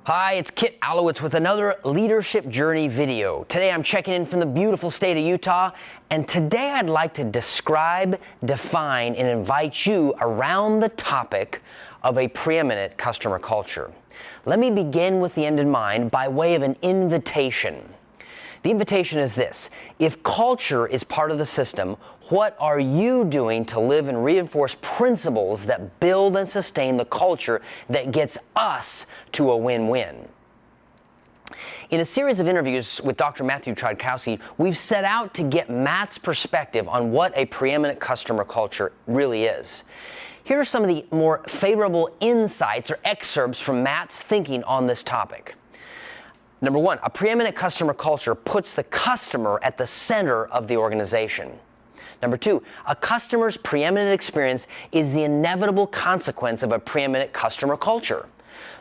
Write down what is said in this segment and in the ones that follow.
Hi, it's Kit Allowitz with another Leadership Journey video. Today I'm checking in from the beautiful state of Utah, and today I'd like to describe, define, and invite you around the topic of a preeminent customer culture. Let me begin with the end in mind by way of an invitation. The invitation is this: if culture is part of the system, what are you doing to live and reinforce principles that build and sustain the culture that gets us to a win-win? In a series of interviews with Dr. Matthew Trzaskowski, we've set out to get Matt's perspective on what a preeminent customer culture really is. Here are some of the more favorable insights or excerpts from Matt's thinking on this topic. Number one, a preeminent customer culture puts the customer at the center of the organization. Number two, a customer's preeminent experience is the inevitable consequence of a preeminent customer culture.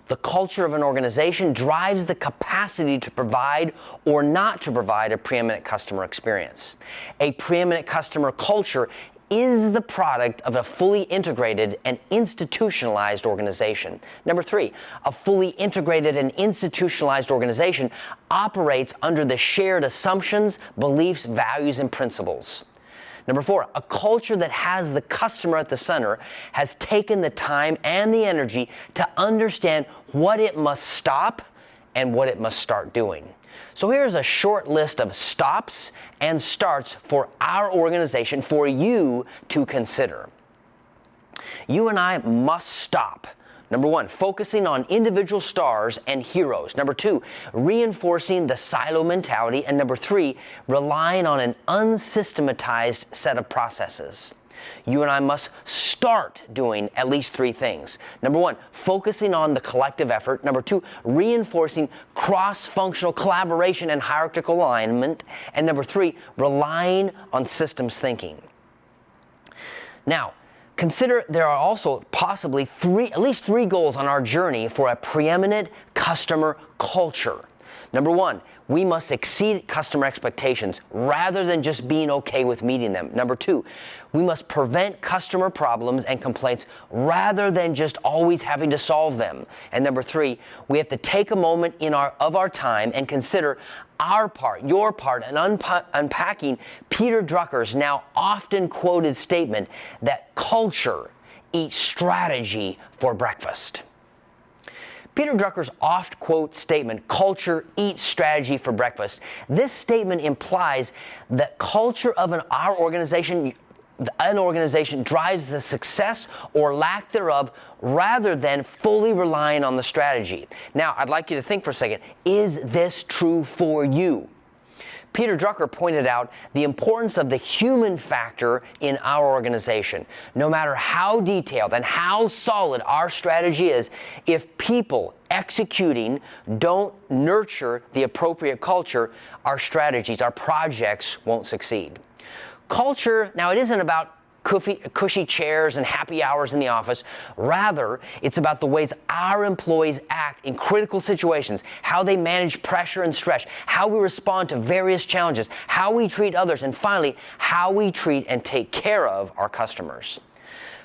The culture of an organization drives the capacity to provide or not to provide a preeminent customer experience. A preeminent customer culture is the product of a fully integrated and institutionalized organization. Number three, a fully integrated and institutionalized organization operates under the shared assumptions, beliefs, values, and principles. Number four, a culture that has the customer at the center has taken the time and the energy to understand what it must stop and what it must start doing. So here's a short list of stops and starts for our organization for you to consider. You and I must stop. Number one, focusing on individual stars and heroes. Number two, reinforcing the silo mentality. And number three, relying on an unsystematized set of processes. You and I must start doing at least three things. Number one, focusing on the collective effort. Number two, reinforcing cross-functional collaboration and hierarchical alignment. And number three, relying on systems thinking. Now, consider there are also possibly at least three goals on our journey for a preeminent customer culture. Number one, we must exceed customer expectations rather than just being okay with meeting them. Number two, we must prevent customer problems and complaints rather than just always having to solve them. And number three, we have to take a moment of our time and consider our part, your part, in unpacking Peter Drucker's now often quoted statement that culture eats strategy for breakfast. Peter Drucker's oft-quote statement, culture eats strategy for breakfast. This statement implies that culture of an organization drives the success or lack thereof rather than fully relying on the strategy. Now, I'd like you to think for a second, is this true for you? Peter Drucker pointed out the importance of the human factor in our organization. No matter how detailed and how solid our strategy is, if people executing don't nurture the appropriate culture, our strategies, our projects won't succeed. Culture, now it isn't about cushy chairs and happy hours in the office. Rather, it's about the ways our employees act in critical situations, how they manage pressure and stress, how we respond to various challenges, how we treat others, and finally, how we treat and take care of our customers.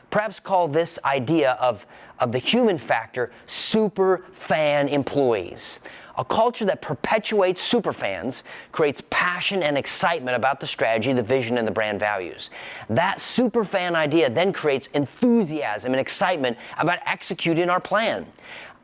Perhaps call this idea of the human factor super fan employees. A culture that perpetuates superfans creates passion and excitement about the strategy, the vision, and the brand values. That superfan idea then creates enthusiasm and excitement about executing our plan.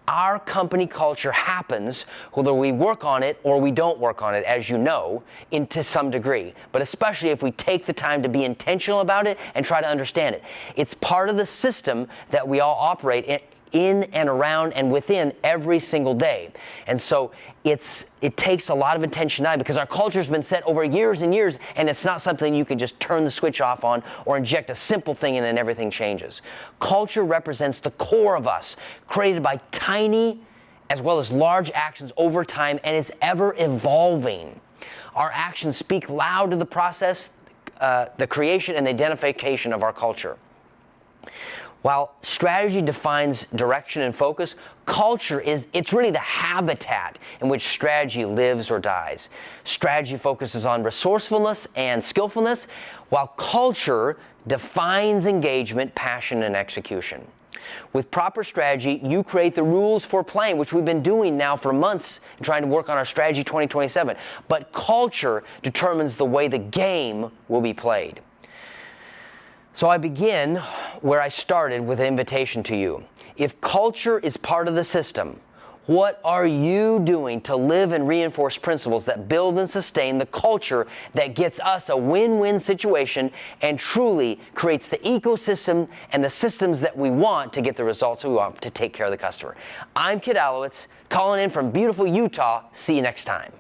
Our company culture happens whether we work on it or we don't work on it, as you know, to some degree, but especially if we take the time to be intentional about it and try to understand it. It's part of the system that we all operate in and around and within every single day. And so it takes a lot of intentionality because our culture has been set over years and years, and it's not something you can just turn the switch off on or inject a simple thing and then everything changes. Culture represents the core of us, created by tiny as well as large actions over time, and it's ever evolving. Our actions speak loud to the process, the creation and the identification of our culture. While strategy defines direction and focus, culture it's really the habitat in which strategy lives or dies. Strategy focuses on resourcefulness and skillfulness, while culture defines engagement, passion, and execution. With proper strategy, you create the rules for playing, which we've been doing now for months, trying to work on our strategy 2027. But culture determines the way the game will be played. So I begin where I started with an invitation to you. If culture is part of the system, what are you doing to live and reinforce principles that build and sustain the culture that gets us a win-win situation and truly creates the ecosystem and the systems that we want to get the results we want to take care of the customer? I'm Kit Allowitz, calling in from beautiful Utah. See you next time.